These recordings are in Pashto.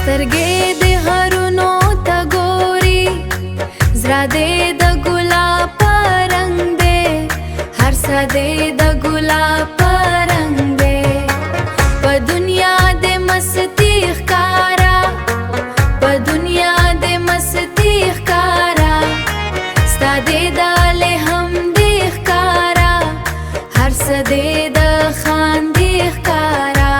سترګې د هرونو ته ګوري، زړه دې د ګلاب په رنګ دی، هر څه دې د ګلاب په رنګ دی. په دنیا د مستی ښکارا، په دنیا د مستی ښکارا، ستا دې دالې هم دې ښکارا، هر څه دې د خاندې ښکارا.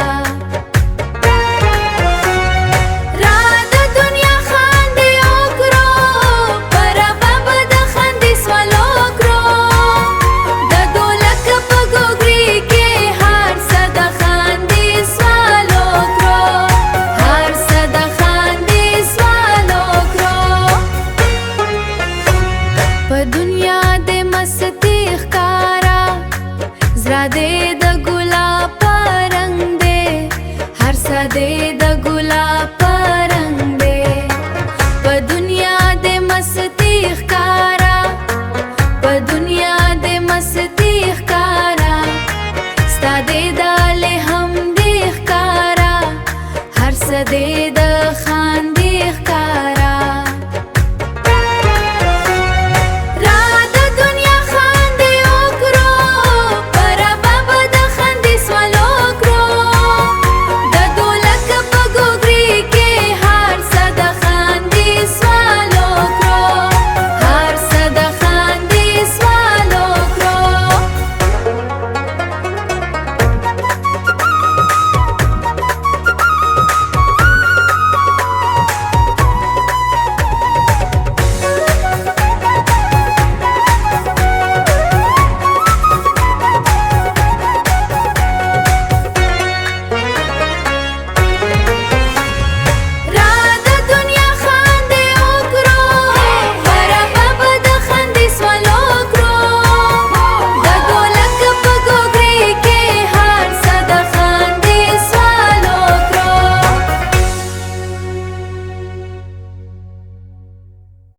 په دنیا د مستی ښکارا، زړه دې د ګلاب په رنګ دی، هر څه دې د ګلاب